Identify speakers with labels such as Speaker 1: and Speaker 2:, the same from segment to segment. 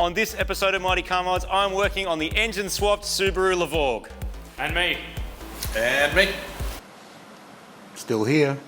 Speaker 1: On this episode of Mighty Car Mods, I'm working on the engine-swapped Subaru Levorg.
Speaker 2: And me.
Speaker 3: And me.
Speaker 4: Still here.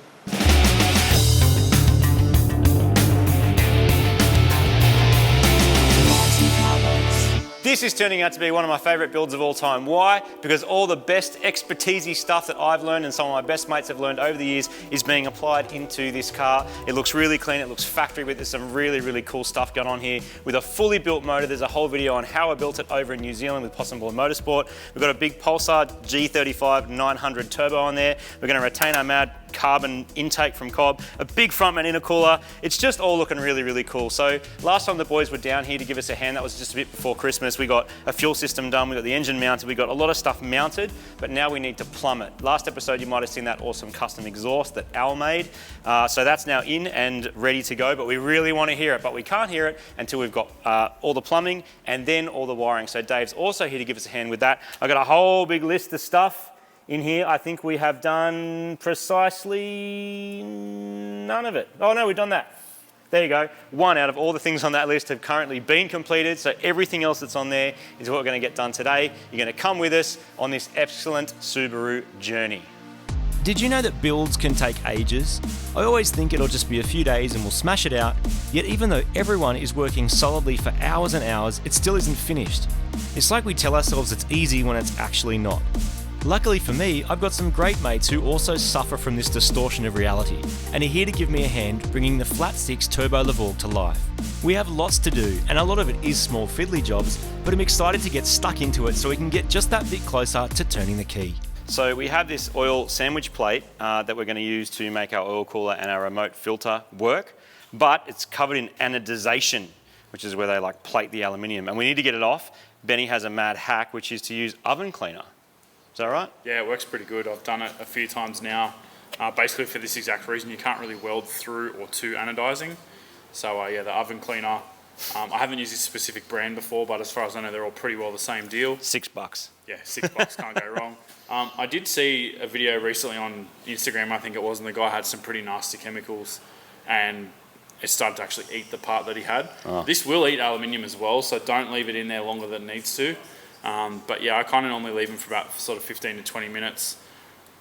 Speaker 1: This is turning out to be one of my favourite builds of all time. Why? Because all the best expertise stuff that I've learned and some of my best mates have learned over the years is being applied into this car. It looks really clean, it looks factory with there's some really cool stuff going on here. With a fully built motor, there's a whole video on how I built it over in New Zealand with Possible Motorsport. We've got a big Pulsar G35 900 turbo on there. We're going to retain our mad carbon intake from Cobb, a big frontman intercooler. It's just all looking really cool. So last time the boys were down here to give us a hand, that was just a bit before Christmas. We got a fuel system done, we got the engine mounted, we got a lot of stuff mounted, but now we need to plumb it. Last episode you might have seen that awesome custom exhaust that Al made. So that's now in and ready to go, but we really want to hear it, but we can't hear it until we've got all the plumbing and then all the wiring. So Dave's also here to give us a hand with that. I've got a whole big list of stuff in here. I think we have done precisely none of it. Oh no, we've done that. There you go. One out of all the things on that list have currently been completed, so everything else that's on there is what we're going to get done today. You're going to come with us on this excellent Subaru journey. Did you know that builds can take ages? I always think it'll just be a few days and we'll smash it out, yet even though everyone is working solidly for hours and hours, it still isn't finished. It's like we tell ourselves it's easy when it's actually not. Luckily for me, I've got some great mates who also suffer from this distortion of reality, and are here to give me a hand bringing the flat 6 turbo Levorg to life. We have lots to do, and a lot of it is small fiddly jobs, but I'm excited to get stuck into it so we can get just that bit closer to turning the key. So we have this oil sandwich plate that we're going to use to make our oil cooler and our remote filter work, but it's covered in anodization, which is where they like plate the aluminium, and we need to get it off. Benny has a mad hack, which is to use oven cleaner. Is that right?
Speaker 2: Yeah, it works pretty good. I've done it a few times now. Basically for this exact reason, you can't really weld through or to anodizing. So yeah, the oven cleaner, I haven't used this specific brand before, but as far as I know, they're all pretty well the same deal.
Speaker 1: $6.
Speaker 2: Yeah, $6, can't go wrong. I did see a video recently on Instagram, I think it was, and the guy had some pretty nasty chemicals and it started to actually eat the part that he had. Oh. This will eat aluminium as well, so don't leave it in there longer than it needs to. But yeah, I kind of normally leave them for about sort of 15 to 20 minutes,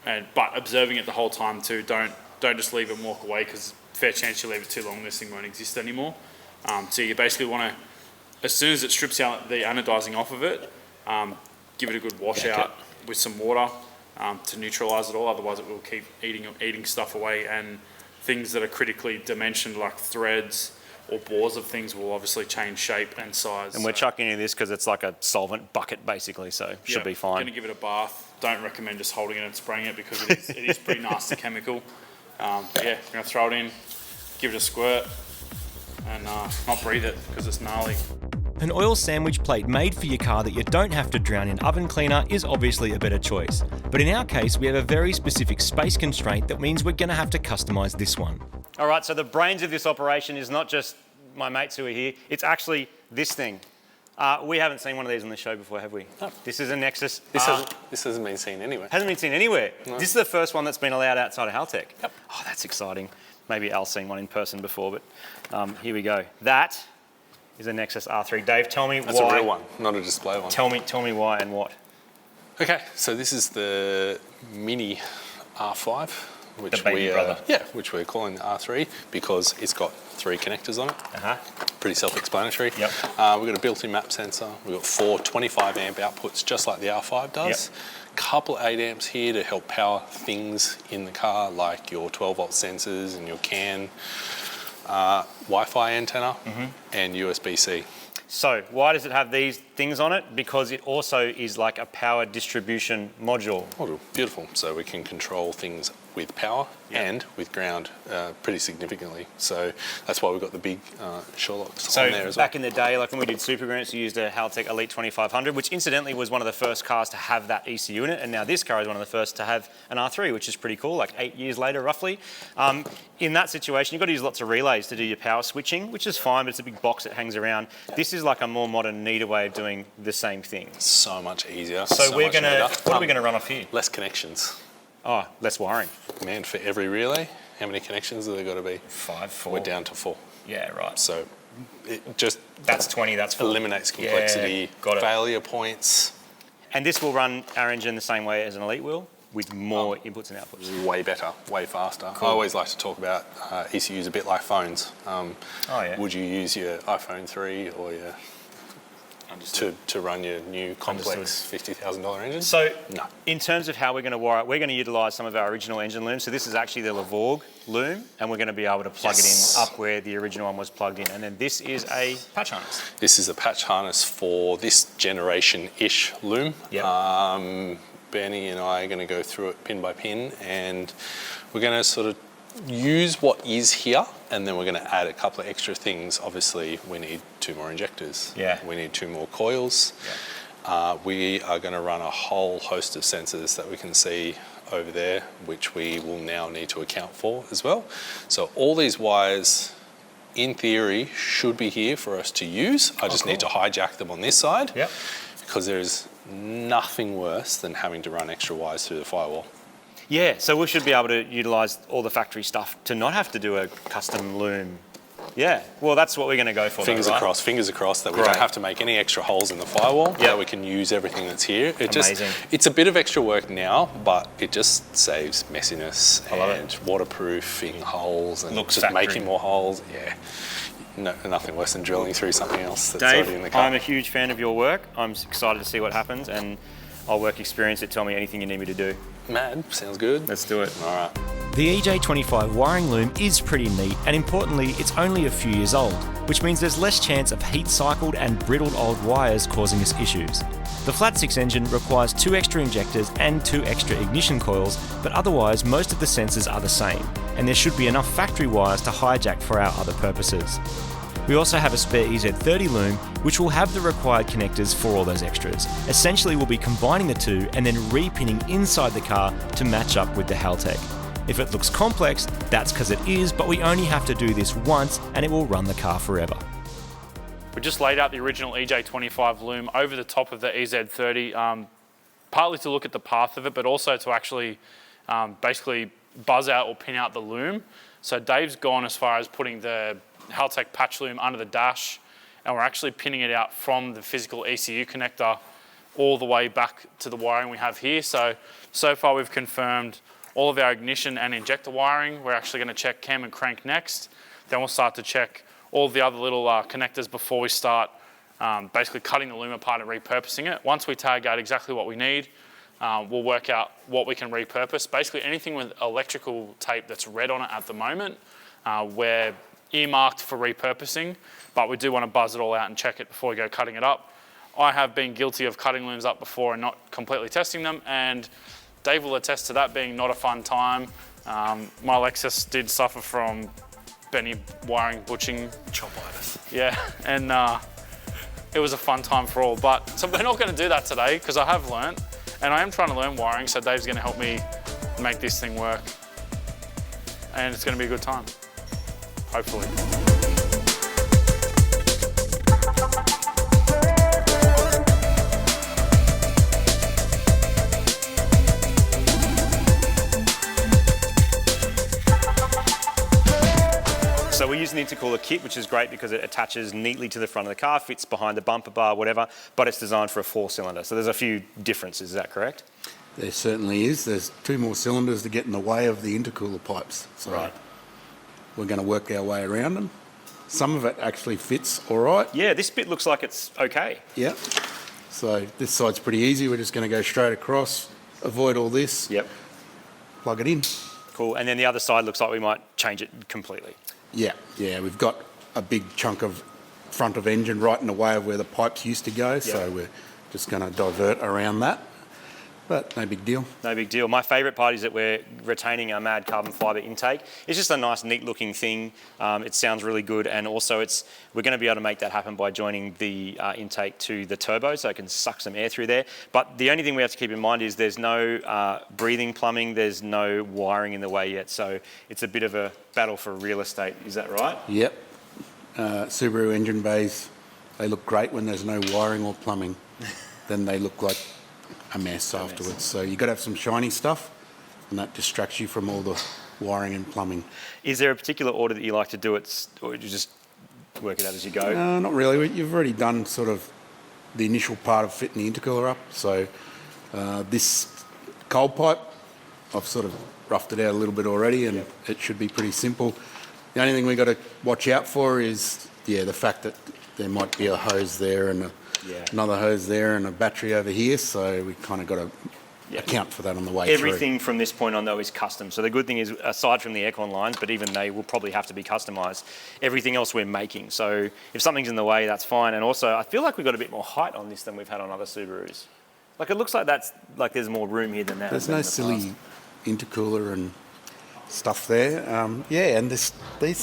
Speaker 2: but observing it the whole time too. Don't just leave it and walk away, because fair chance you leave it too long, this thing won't exist anymore. So you basically want to, as soon as it strips out the anodizing off of it, give it a good wash out with some water to neutralize it all. Otherwise, it will keep eating stuff away, and things that are critically dimensioned like threads or bores of things will obviously change shape and size.
Speaker 1: And we're chucking in this because it's like a solvent bucket basically, so should be fine.
Speaker 2: I'm going to give it a bath. Don't recommend just holding it and spraying it, because it is pretty nasty chemical. But yeah, I'm going to throw it in, give it a squirt, and not breathe it because it's gnarly.
Speaker 1: An oil sandwich plate made for your car that you don't have to drown in oven cleaner is obviously a better choice. But in our case, we have a very specific space constraint that means we're going to have to customize this one. All right, so the brains of this operation is not just my mates who are here, it's actually this thing. We haven't seen one of these on the show before, have we? No. This is a Nexus.
Speaker 3: This hasn't been seen anywhere.
Speaker 1: Hasn't been seen anywhere? No. This is the first one that's been allowed outside of Haltech.
Speaker 3: Yep.
Speaker 1: Oh, that's exciting. Maybe Al's seen one in person before, but here we go. That is a Nexus R3. Dave, tell me
Speaker 3: that's
Speaker 1: why.
Speaker 3: That's a real one, not a display one.
Speaker 1: Tell me why and what.
Speaker 3: Okay, so this is the Mini R5. Which which we're calling the R3 because it's got 3 connectors on it. Pretty self-explanatory.
Speaker 1: Yep.
Speaker 3: We've got a built-in map sensor. We've got 4 25 amp outputs, just like the R5 does. Couple of 8 amps here to help power things in the car, like your 12 volt sensors and your CAN, Wi-Fi antenna, and USB-C.
Speaker 1: So why does it have these things on it? Because it also is like a power distribution module.
Speaker 3: Beautiful. So we can control things with power and with ground pretty significantly. So that's why we've got the big Sherlocks on there as well.
Speaker 1: Back in the day, like when we did Super Grants, we used a Haltech Elite 2500, which incidentally was one of the first cars to have that ECU in it. And now this car is one of the first to have an R3, which is pretty cool, like 8 years later, roughly. In that situation, you've got to use lots of relays to do your power switching, which is fine, but it's a big box that hangs around. This is like a more modern, neater way of doing the same thing.
Speaker 3: So much easier.
Speaker 1: So we're going to, what are we going to run off here?
Speaker 3: Less connections.
Speaker 1: Oh, less wiring.
Speaker 3: Man, for every relay, how many connections have there got to be?
Speaker 1: 5, 4.
Speaker 3: We're down to 4.
Speaker 1: Yeah, right.
Speaker 3: So it just
Speaker 1: That's 20, that's full.
Speaker 3: eliminates complexity,
Speaker 1: Yeah, got it.
Speaker 3: failure points.
Speaker 1: And this will run our engine the same way as an Elite will, with more inputs and outputs.
Speaker 3: Way better, way faster.
Speaker 1: Cool.
Speaker 3: I always like to talk about ECUs a bit like phones.
Speaker 1: Yeah.
Speaker 3: Would you use your iPhone 3 or your to run your new complex $50,000 engine?
Speaker 1: So,
Speaker 3: No.
Speaker 1: in terms of how we're going to wire it, we're going to utilise some of our original engine looms. So this is actually the Levorg loom, and we're going to be able to plug it in up where the original one was plugged in. And then this is a patch harness.
Speaker 3: This is a patch harness for this generation-ish loom.
Speaker 1: Yep.
Speaker 3: Bernie and I are going to go through it pin by pin, and we're going to sort of use what is here, and then we're going to add a couple of extra things. Obviously, we need 2 more injectors.
Speaker 1: Yeah.
Speaker 3: We need 2 more coils.
Speaker 1: Yeah.
Speaker 3: We are going to run a whole host of sensors that we can see over there, which we will now need to account for as well. So all these wires, in theory, should be here for us to use. I just need to hijack them on this side,
Speaker 1: Yep.
Speaker 3: because there's nothing worse than having to run extra wires through the firewall.
Speaker 1: Yeah, so we should be able to utilise all the factory stuff to not have to do a custom loom. Yeah, well, that's what we're going to go for.
Speaker 3: Fingers
Speaker 1: though, right?
Speaker 3: crossed that we
Speaker 1: Great.
Speaker 3: don't have to make any extra holes in the firewall,
Speaker 1: Yep.
Speaker 3: that we can use everything that's here.
Speaker 1: Amazing.
Speaker 3: It's a bit of extra work now, but it just saves messiness
Speaker 1: I love
Speaker 3: and waterproofing holes and
Speaker 1: Looks
Speaker 3: just
Speaker 1: factory.
Speaker 3: making more holes. Yeah, no, nothing worse than drilling through something else that's
Speaker 1: Dave,
Speaker 3: already in the car.
Speaker 1: I'm a huge fan of your work. I'm excited to see what happens, and I'll work experience it. Tell me anything you need me to do.
Speaker 3: Mad, sounds good.
Speaker 1: Let's do it.
Speaker 3: All right.
Speaker 5: The EJ25 wiring loom is pretty neat, and importantly, it's only a few years old, which means there's less chance of heat-cycled and brittled old wires causing us issues. The flat 6 engine requires 2 extra injectors and 2 extra ignition coils, but otherwise most of the sensors are the same, and there should be enough factory wires to hijack for our other purposes. We also have a spare EZ30 loom, which will have the required connectors for all those extras. Essentially, we'll be combining the two and then re-pinning inside the car to match up with the Haltech. If it looks complex, that's because it is, but we only have to do this once and it will run the car forever.
Speaker 2: We just laid out the original EJ25 loom over the top of the EZ30, partly to look at the path of it, but also to actually basically buzz out or pin out the loom. So Dave's gone as far as putting the Haltech patch loom under the dash, and we're actually pinning it out from the physical ECU connector all the way back to the wiring we have here. So far we've confirmed all of our ignition and injector wiring. We're actually going to check cam and crank next. Then we'll start to check all the other little connectors before we start basically cutting the loom apart and repurposing it. Once we tag out exactly what we need, we'll work out what we can repurpose. Basically anything with electrical tape that's red on it at the moment, we're earmarked for repurposing, but we do want to buzz it all out and check it before we go cutting it up. I have been guilty of cutting looms up before and not completely testing them, and Dave will attest to that being not a fun time. My Lexus did suffer from Benny wiring butching.
Speaker 3: Chopitis.
Speaker 2: Yeah, and it was a fun time for all. But so we're not going to do that today because I have learnt, and I am trying to learn wiring, so Dave's going to help me make this thing work. And it's going to be a good time, hopefully.
Speaker 1: So we're using the Intercooler kit, which is great because it attaches neatly to the front of the car, fits behind the bumper bar, whatever, but it's designed for a 4-cylinder. So there's a few differences, is that correct?
Speaker 4: There certainly is. There's 2 more cylinders to get in the way of the intercooler pipes. So
Speaker 1: Right.
Speaker 4: we're going to work our way around them. Some of it actually fits all right.
Speaker 1: Yeah, this bit looks like it's okay.
Speaker 4: Yep. So this side's pretty easy. We're just going to go straight across, avoid all this,
Speaker 1: Yep.
Speaker 4: plug it in.
Speaker 1: Cool. And then the other side looks like we might change it completely.
Speaker 4: Yeah, we've got a big chunk of front of engine right in the way of where the pipes used to go, so we're just going to divert around that. But no big deal.
Speaker 1: No big deal. My favourite part is that we're retaining our mad carbon fibre intake. It's just a nice, neat looking thing. It sounds really good, and also we're going to be able to make that happen by joining the intake to the turbo, so it can suck some air through there. But the only thing we have to keep in mind is there's no breathing plumbing, there's no wiring in the way yet, so it's a bit of a battle for real estate. Is that right?
Speaker 4: Yep. Subaru engine bays, they look great when there's no wiring or plumbing. Then they look like a mess afterwards. So you've got to have some shiny stuff, and that distracts you from all the wiring and plumbing.
Speaker 1: Is there a particular order that you like to do it, or you just work it out as you go?
Speaker 4: No, not really. You've already done sort of the initial part of fitting the intercooler up. So this cold pipe, I've sort of roughed it out a little bit already, and it should be pretty simple. The only thing we've got to watch out for is, the fact that there might be a hose there and another hose there and a battery over here. So we kind of got to account for that on the way
Speaker 1: Everything from this point on, though, is custom. So the good thing is, aside from the aircon lines, but even they will probably have to be customised, everything else we're making. So if something's in the way, that's fine. And also, I feel like we've got a bit more height on this than we've had on other Subarus. Like, it looks like there's more room here than that.
Speaker 4: There's no silly intercooler and stuff there. And these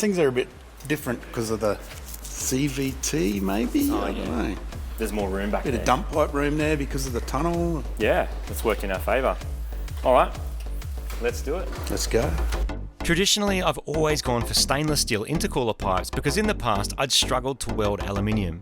Speaker 4: things are a bit different because of the CVT, maybe? I don't know.
Speaker 1: There's more room back there.
Speaker 4: Bit of dump pipe room there because of the tunnel.
Speaker 1: Yeah, it's worked in our favour. All right, let's do it.
Speaker 4: Let's go.
Speaker 5: Traditionally, I've always gone for stainless steel intercooler pipes because in the past I'd struggled to weld aluminium.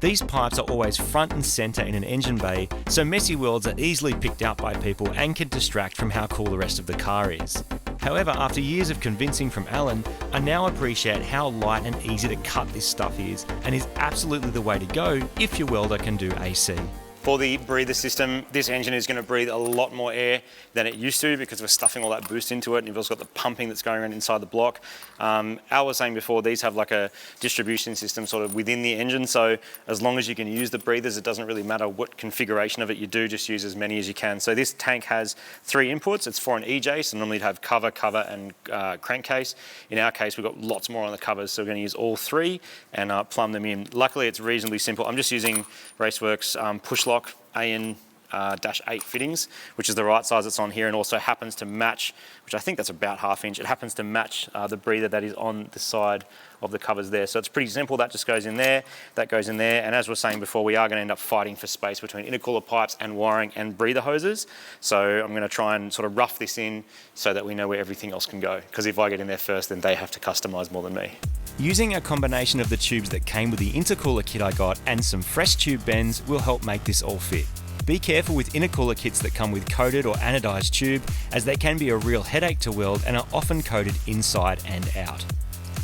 Speaker 5: These pipes are always front and centre in an engine bay, so messy welds are easily picked out by people and can distract from how cool the rest of the car is. However, after years of convincing from Alan, I now appreciate how light and easy to cut this stuff is, and is absolutely the way to go if your welder can do AC.
Speaker 1: For the breather system, this engine is going to breathe a lot more air than it used to because we're stuffing all that boost into it, and you've also got the pumping that's going around inside the block. Al was saying before, these have like a distribution system sort of within the engine, so as long as you can use the breathers, it doesn't really matter what configuration of it you do, just use as many as you can. So this tank has 3 inputs. It's for an EJ, so normally you'd have cover, and crankcase. In our case, we've got lots more on the covers, so we're going to use all 3 and plumb them in. Luckily, it's reasonably simple. I'm just using Raceworks push lock AN-8 fittings, which is the right size that's on here, and also happens to match, which I think that's about 1/2 inch, it happens to match the breather that is on the side of the covers there. So it's pretty simple. That just goes in there, that goes in there, and as we were saying before, we are going to end up fighting for space between intercooler pipes and wiring and breather hoses. So I'm going to try and sort of rough this in so that we know where everything else can go, because if I get in there first, then they have to customise more than me.
Speaker 5: Using a combination of the tubes that came with the intercooler kit I got and some fresh tube bends will help make this all fit. Be careful with intercooler kits that come with coated or anodized tube, as they can be a real headache to weld and are often coated inside and out.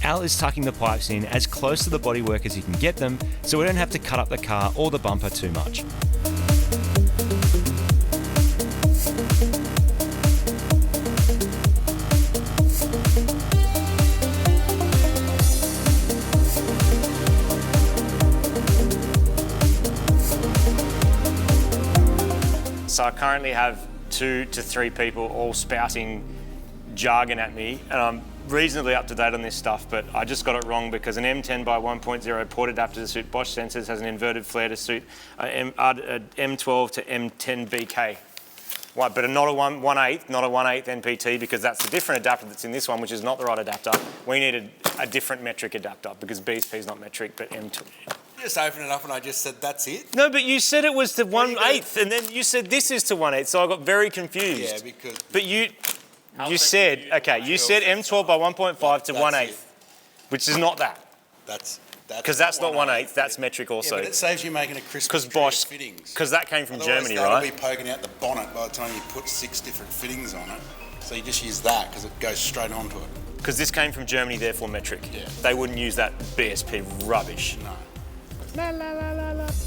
Speaker 5: Al is tucking the pipes in as close to the bodywork as he can get them, so we don't have to cut up the car or the bumper too much.
Speaker 1: So I currently have 2 to 3 people all spouting jargon at me, and I'm reasonably up to date on this stuff, but I just got it wrong because an M10 by 1.0 port adapter to suit Bosch sensors has an inverted flare to suit M12 to M10 BK. Right, but not a 1/8, not a 1/8 NPT, because that's a different adapter that's in this one, which is not the right adapter. We needed a different metric adapter because BSP is not metric, but M2.
Speaker 4: You just opened it up and I just said, that's it?
Speaker 1: No, but you said it was to 1/8, and then you said this is to 1/8, so I got very confused.
Speaker 4: Yeah, because...
Speaker 1: But you said, okay, you said M12 by 1.5 to 1/8, which is not that. Because that's not 1/8, that's metric also.
Speaker 4: Yeah, but it saves you making a crisp
Speaker 1: Bosch
Speaker 4: fittings.
Speaker 1: Because that came from
Speaker 4: Otherwise,
Speaker 1: Germany,
Speaker 4: that'll
Speaker 1: right?
Speaker 4: be poking out the bonnet by the time you put 6 different fittings on it. So you just use that because it goes straight onto it.
Speaker 1: Because this came from Germany, therefore metric.
Speaker 4: Yeah.
Speaker 1: They wouldn't use that BSP rubbish.
Speaker 4: No.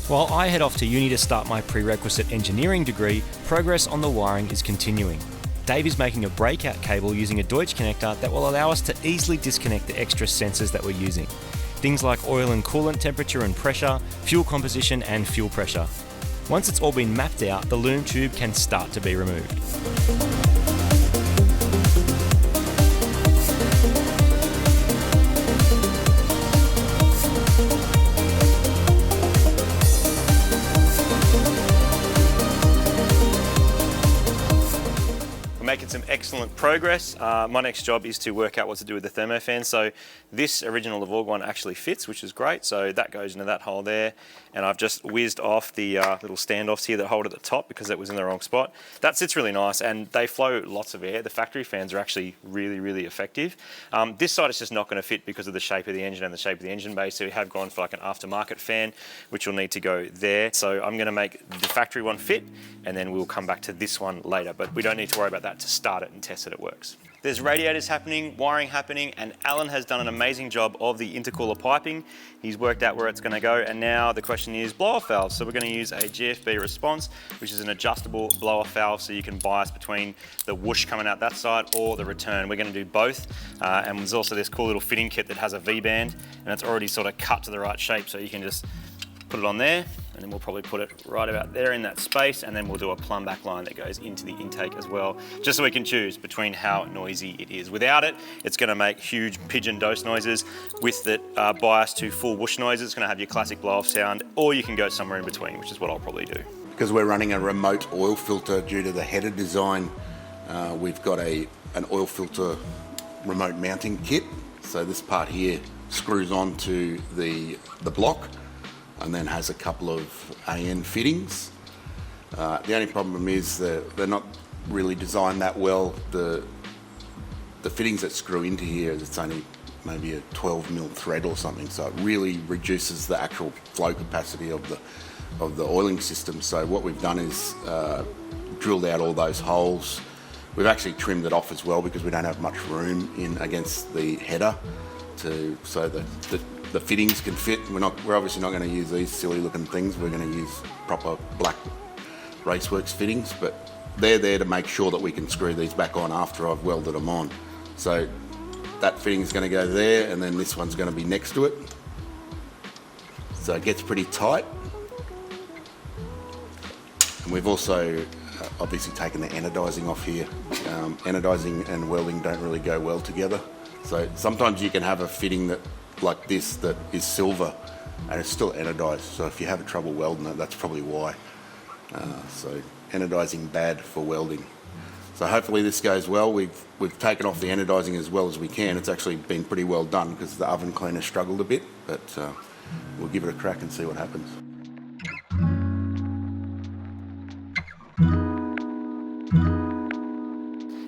Speaker 5: While I head off to uni to start my prerequisite engineering degree, progress on the wiring is continuing. Dave is making a breakout cable using a Deutsch connector that will allow us to easily disconnect the extra sensors that we're using. Things like oil and coolant temperature and pressure, fuel composition and fuel pressure. Once it's all been mapped out, the loom tube can start to be removed.
Speaker 1: Making some excellent progress. My next job is to work out what to do with the thermofan. So this original Levorg one actually fits, which is great. So that goes into that hole there. And I've just whizzed off the little standoffs here that hold at the top because it was in the wrong spot. That sits really nice and they flow lots of air. The factory fans are actually really, really effective. This side is just not going to fit because of the shape of the engine and the shape of the engine bay. So we have gone for like an aftermarket fan, which will need to go there. So I'm going to make the factory one fit and then we'll come back to this one later. But we don't need to worry about that to start it and test that it works. There's radiators happening, wiring happening, and Alan has done an amazing job of the intercooler piping. He's worked out where it's going to go, and now the question is blow-off valves. So we're going to use a GFB response, which is an adjustable blow-off valve, so you can bias between the whoosh coming out that side or the return. We're going to do both, and there's also this cool little fitting kit that has a V-band, and it's already sort of cut to the right shape, so you can just put it on there, and then we'll probably put it right about there in that space, and then we'll do a plumb back line that goes into the intake as well, just so we can choose between how noisy it is. Without it, it's going to make huge pigeon dose noises. With it biased to full whoosh noises, it's going to have your classic blow-off sound, or you can go somewhere in between, which is what I'll probably do.
Speaker 4: Because we're running a remote oil filter due to the header design, we've got an oil filter remote mounting kit. So this part here screws onto the block, and then has a couple of AN fittings. The only problem is that they're not really designed that well. The fittings that screw into here, it's only maybe a 12mm thread or something, so it really reduces the actual flow capacity of the oiling system. So what we've done is drilled out all those holes. We've actually trimmed it off as well because we don't have much room in against the header so that the fittings can fit. We're obviously not going to use these silly looking things. We're going to use proper black Raceworks fittings, but they're there to make sure that we can screw these back on after I've welded them on. So that fitting is going to go there, and then this one's going to be next to it. So it gets pretty tight. And we've also obviously taken the anodizing off here. Anodizing and welding don't really go well together. So sometimes you can have a fitting like this that is silver and it's still anodized. So if you have trouble welding it, that's probably why. So anodizing bad for welding. So hopefully this goes well. We've taken off the anodizing as well as we can. It's actually been pretty well done because the oven cleaner struggled a bit, but we'll give it a crack and see what happens.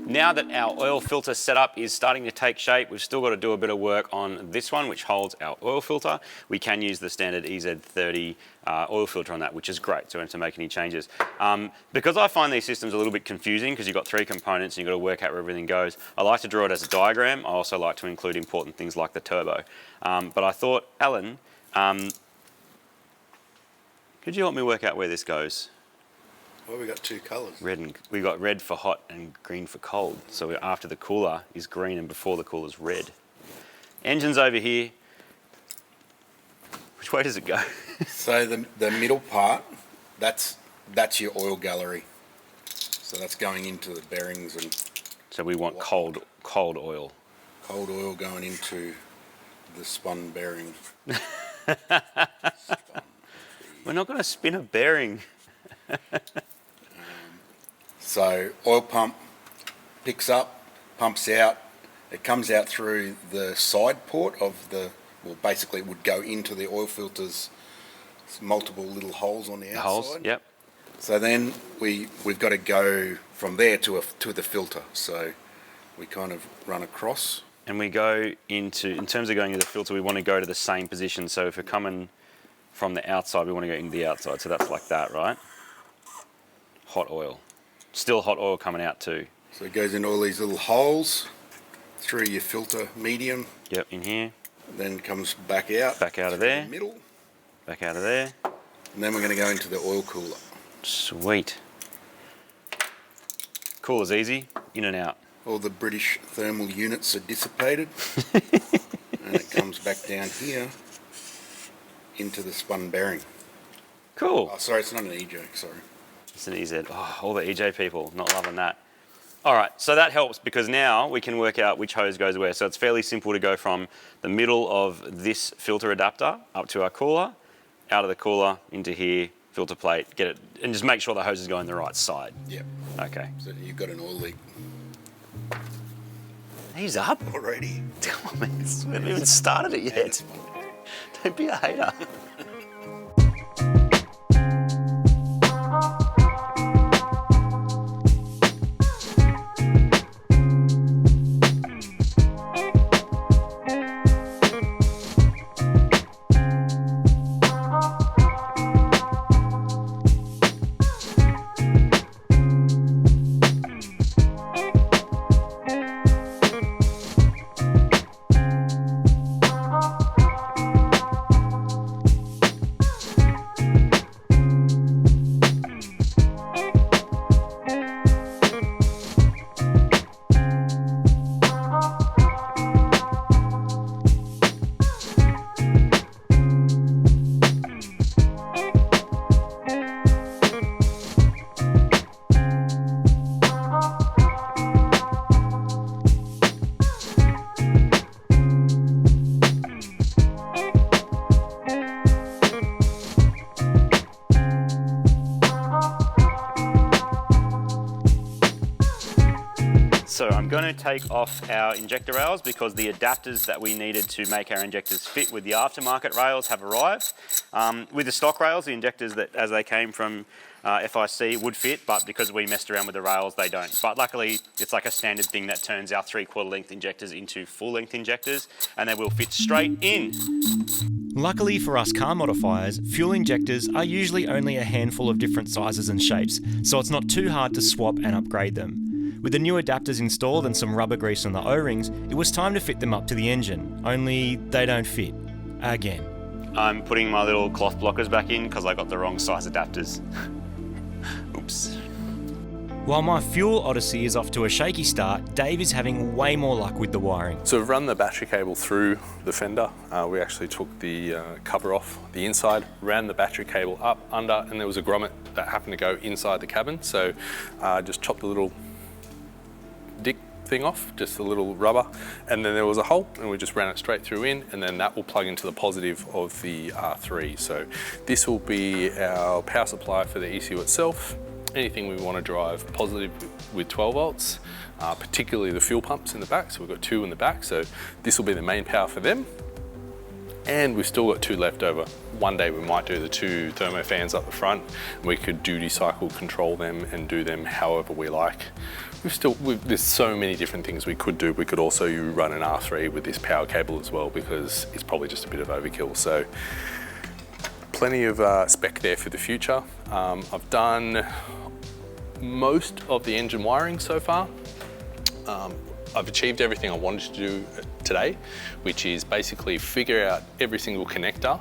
Speaker 1: Now that our oil filter setup is starting to take shape, we've still got to do a bit of work on this one, which holds our oil filter. We can use the standard EZ30 oil filter on that, which is great, so we don't have to make any changes. Because I find these systems a little bit confusing because you've got three components and you've got to work out where everything goes, I like to draw it as a diagram. I also like to include important things like the turbo. But I thought, Alan, could you help me work out where this goes?
Speaker 4: Well, we've got two colours.
Speaker 1: We've got red for hot and green for cold. So after the cooler is green and before the cooler is red. Engine's over here. Which way does it go?
Speaker 4: So the middle part, that's your oil gallery. So that's going into the bearings and.
Speaker 1: So we want cold oil.
Speaker 4: Cold oil going into the spun bearing.
Speaker 1: We're not going to spin a bearing.
Speaker 4: So oil pump picks up, pumps out. It comes out through the side port of basically it would go into the oil filter's multiple little holes on the outside.
Speaker 1: Holes, yep.
Speaker 4: So then we've got to go from there to the filter. So we kind of run across.
Speaker 1: And we go in terms of going to the filter, we want to go to the same position. So if we're coming from the outside, we want to go into the outside. So that's like that, right? Hot oil. Still hot oil coming out too.
Speaker 4: So it goes in all these little holes through your filter medium.
Speaker 1: Yep, in here.
Speaker 4: Then comes back out.
Speaker 1: Back out of there.
Speaker 4: The middle.
Speaker 1: Back out of there.
Speaker 4: And then we're going to go into the oil cooler.
Speaker 1: Sweet. Cooler's easy, in and out.
Speaker 4: All the British thermal units are dissipated. And it comes back down here into the spun bearing.
Speaker 1: Cool.
Speaker 4: Oh, sorry, it's not an EJ, sorry.
Speaker 1: It's an EZ. Oh, all the EJ people, not loving that. All right, so that helps because now we can work out which hose goes where. So it's fairly simple to go from the middle of this filter adapter up to our cooler, out of the cooler, into here, filter plate, get it, and just make sure the hose is going the right side.
Speaker 4: Yep.
Speaker 1: Okay.
Speaker 4: So you've got an oil leak.
Speaker 1: He's up
Speaker 4: Already.
Speaker 1: Come on, man. We haven't even started it yet. Don't be a hater. So I'm going to take off our injector rails because the adapters that we needed to make our injectors fit with the aftermarket rails have arrived. With the stock rails, the injectors that as they came from FIC would fit, but because we messed around with the rails, they don't. But luckily, it's like a standard thing that turns our 3/4 length injectors into full length injectors, and they will fit straight in.
Speaker 5: Luckily for us car modifiers, fuel injectors are usually only a handful of different sizes and shapes, so it's not too hard to swap and upgrade them. With the new adapters installed and some rubber grease on the O-rings, it was time to fit them up to the engine, only they don't fit. Again.
Speaker 1: I'm putting my little cloth blockers back in because I got the wrong size adapters. Oops.
Speaker 5: While my fuel odyssey is off to a shaky start, Dave is having way more luck with the wiring.
Speaker 3: So we've run the battery cable through the fender. We actually took the cover off the inside, ran the battery cable up, under, and there was a grommet that happened to go inside the cabin. So just chopped the little dick thing off, just a little rubber, and then there was a hole, and we just ran it straight through in, and then that will plug into the positive of the R3. So this will be our power supply for the ECU itself. Anything we want to drive positive with 12 volts, particularly the fuel pumps in the back. So we've got 2 in the back, so this will be the main power for them. And we've still got 2 left over. One day we might do the 2 thermo fans up the front. We could duty cycle control them and do them however we like. There's so many different things we could do. We could also run an R3 with this power cable as well, because it's probably just a bit of overkill. So plenty of spec there for the future. I've done most of the engine wiring so far. I've achieved everything I wanted to do today, which is basically figure out every single connector,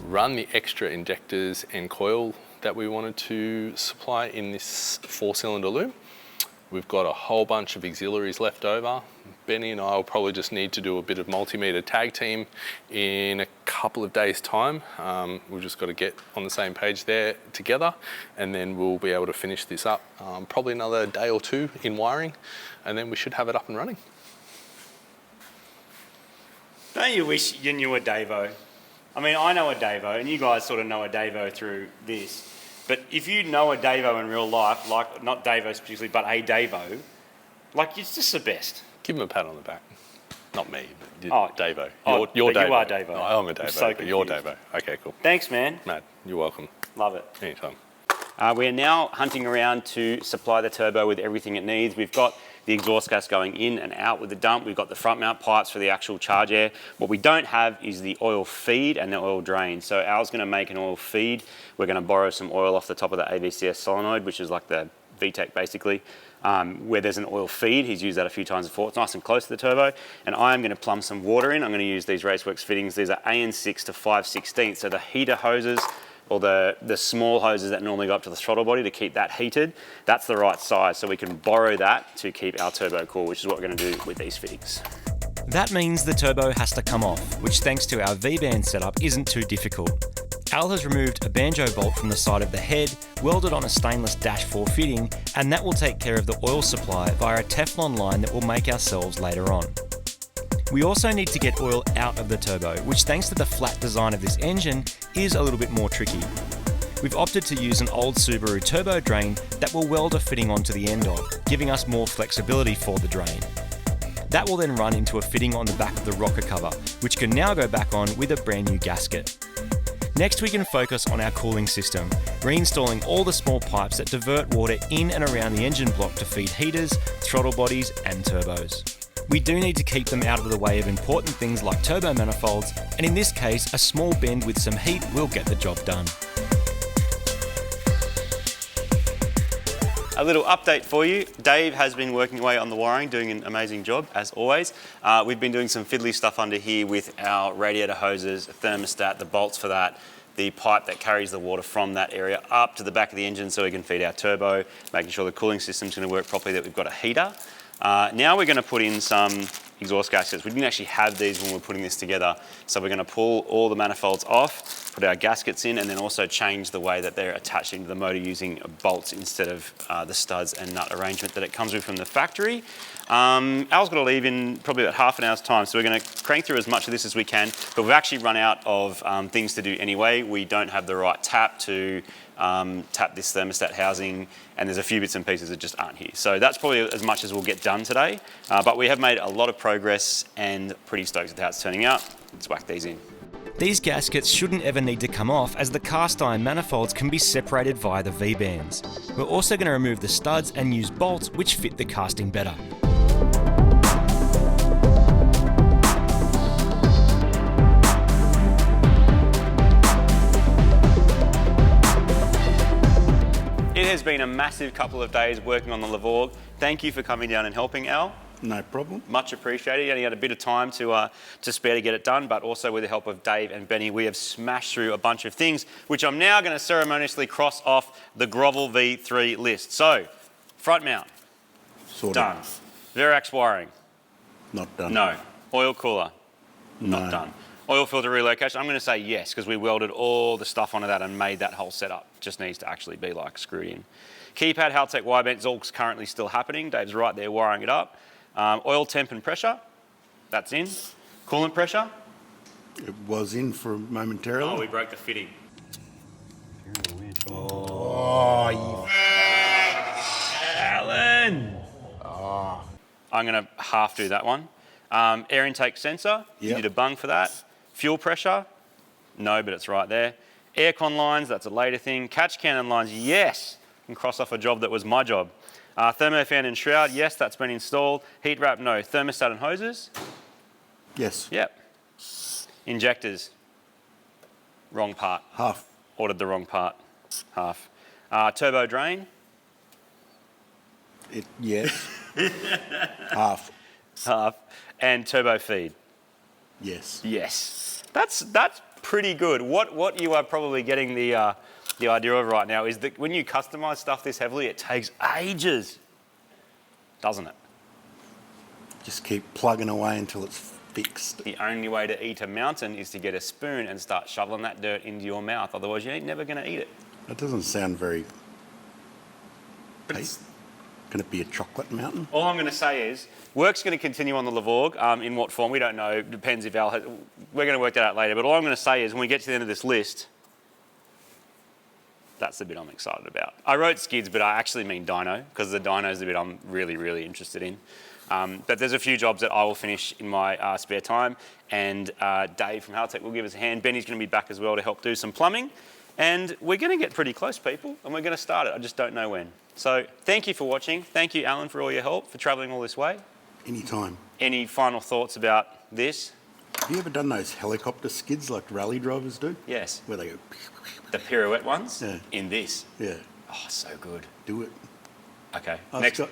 Speaker 3: run the extra injectors and coil that we wanted to supply in this 4-cylinder loom. We've got a whole bunch of auxiliaries left over. Benny and I will probably just need to do a bit of multimeter tag team in a couple of days' time. We've just got to get on the same page there together, and then we'll be able to finish this up probably another day or 2 in wiring, and then we should have it up and running.
Speaker 1: Don't you wish you knew a Davo? I mean, I know a Davo, and you guys sort of know a Davo through this. But if you know a Davo in real life, like not Davo specifically, but a Davo, like it's just the best.
Speaker 3: Give him a pat on the back. Not me, but Davo.
Speaker 1: but
Speaker 3: You're Davo.
Speaker 1: You are Davo.
Speaker 3: No, I'm a Davo,
Speaker 1: So
Speaker 3: but you're Davo. Okay, cool.
Speaker 1: Thanks, man.
Speaker 3: Matt, you're welcome.
Speaker 1: Love it.
Speaker 3: Anytime.
Speaker 1: We are now hunting around to supply the turbo with everything it needs. We've got the exhaust gas going in and out with the dump. We've got the front mount pipes for the actual charge air. What we don't have is the oil feed and the oil drain. So Al's going to make an oil feed. We're going to borrow some oil off the top of the AVCS solenoid, which is like the VTEC basically, where there's an oil feed. He's used that a few times before. It's nice and close to the turbo. And I am going to plumb some water in. I'm going to use these Raceworks fittings. These are AN6 to 5/16. So the heater hoses, or the small hoses that normally go up to the throttle body to keep that heated, that's the right size. So we can borrow that to keep our turbo cool, which is what we're going to do with these fittings.
Speaker 5: That means the turbo has to come off, which thanks to our V-band setup isn't too difficult. Al has removed a banjo bolt from the side of the head, welded on a stainless Dash 4 fitting, and that will take care of the oil supply via a Teflon line that we'll make ourselves later on. We also need to get oil out of the turbo, which thanks to the flat design of this engine is a little bit more tricky. We've opted to use an old Subaru turbo drain that will weld a fitting onto the end of, giving us more flexibility for the drain. That will then run into a fitting on the back of the rocker cover, which can now go back on with a brand new gasket. Next, we can focus on our cooling system, reinstalling all the small pipes that divert water in and around the engine block to feed heaters, throttle bodies, and turbos. We do need to keep them out of the way of important things like turbo manifolds, and in this case, a small bend with some heat will get the job done.
Speaker 1: A little update for you. Dave has been working away on the wiring, doing an amazing job, as always. We've been doing some fiddly stuff under here with our radiator hoses, thermostat, the bolts for that, the pipe that carries the water from that area up to the back of the engine so we can feed our turbo, making sure the cooling system's going to work properly, that we've got a heater. Now we're going to put in some exhaust gaskets. We didn't actually have these when we were putting this together. So we're going to pull all the manifolds off, put our gaskets in, and then also change the way that they're attached into the motor using bolts instead of the studs and nut arrangement that it comes with from the factory. Al's got to leave in probably about half an hour's time, so we're going to crank through as much of this as we can, but we've actually run out of things to do anyway. We don't have the right tap to tap this thermostat housing, and there's a few bits and pieces that just aren't here. So that's probably as much as we'll get done today, but we have made a lot of progress and pretty stoked with how it's turning out. Let's whack these in.
Speaker 5: These gaskets shouldn't ever need to come off, as the cast iron manifolds can be separated via the V-bands. We're also going to remove the studs and use bolts which fit the casting better.
Speaker 1: It has been a massive couple of days working on the Levorg. Thank you for coming down and helping, Al.
Speaker 4: No problem.
Speaker 1: Much appreciated. You only had a bit of time to spare to get it done, but also with the help of Dave and Benny, we have smashed through a bunch of things, which I'm now going to ceremoniously cross off the Grovel V3 list. So, front mount,
Speaker 4: Sort
Speaker 1: done.
Speaker 4: of.
Speaker 1: Verax wiring,
Speaker 4: Not done.
Speaker 1: no. Oil cooler,
Speaker 4: No.
Speaker 1: not done. Oil filter relocation, I'm going to say yes, because we welded all the stuff onto that and made that whole setup. Just needs to actually be like screwed in. Keypad, Haltech wire bent, is all currently still happening. Dave's right there wiring it up. Oil temp and pressure, that's in. Coolant pressure.
Speaker 4: It was in for momentarily.
Speaker 1: Oh, we broke the fitting.
Speaker 4: Oh,
Speaker 1: Alan! Oh. I'm going to half do that one. Air intake sensor, you
Speaker 4: Yep.
Speaker 1: did a bung for that. Fuel pressure, no, but it's right there. Aircon lines, that's a later thing. Catch cannon lines, yes, and cross off a job that was my job. Thermofan and shroud, yes, that's been installed. Heat wrap, no. Thermostat and hoses,
Speaker 4: yes.
Speaker 1: yep. Injectors, wrong part.
Speaker 4: Half.
Speaker 1: Ordered the wrong part, half. Turbo drain,
Speaker 4: Yes. Half.
Speaker 1: half. And turbo feed,
Speaker 4: Yes.
Speaker 1: yes. That's pretty good. What you are probably getting the idea of right now is that when you customize stuff this heavily, it takes ages, doesn't it?
Speaker 4: Just keep plugging away until it's fixed.
Speaker 1: The only way to eat a mountain is to get a spoon and start shoveling that dirt into your mouth. Otherwise, you ain't never going to eat it.
Speaker 4: That doesn't sound very...
Speaker 1: But
Speaker 4: Hey, can it be a chocolate mountain?
Speaker 1: all I'm going to say is, work's going to continue on the Levorg. In what form, we don't know. It depends if Al has... We're going to work that out later. But all I'm going to say is, when we get to the end of this list, that's the bit I'm excited about. I wrote skids, but I actually mean dyno, because the dyno's the bit I'm really, really interested in. But there's a few jobs that I will finish in my spare time, and Dave from Haltech will give us a hand. Benny's going to be back as well to help do some plumbing. And we're going to get pretty close, people, and we're going to start it. I just don't know when. So thank you for watching. Thank you, Alan, for all your help, for travelling all this way.
Speaker 4: Anytime.
Speaker 1: Any final thoughts about this?
Speaker 4: Have you ever done those helicopter skids like rally drivers do?
Speaker 1: Yes.
Speaker 4: Where they go...
Speaker 1: The pirouette ones?
Speaker 4: Yeah.
Speaker 1: In this?
Speaker 4: Yeah,
Speaker 1: Oh, so good.
Speaker 4: do it.
Speaker 1: Okay.
Speaker 4: Oh, it's
Speaker 1: Next.
Speaker 4: got-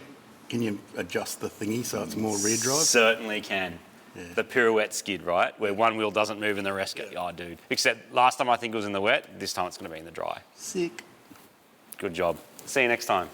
Speaker 4: can you adjust the thingy so it's more rear drive?
Speaker 1: Certainly can.
Speaker 4: Yeah.
Speaker 1: The pirouette skid, right? Where one wheel doesn't move and the rest go, oh, dude. Except last time I think it was in the wet, this time it's going to be in the dry.
Speaker 4: Sick.
Speaker 1: Good job. See you next time.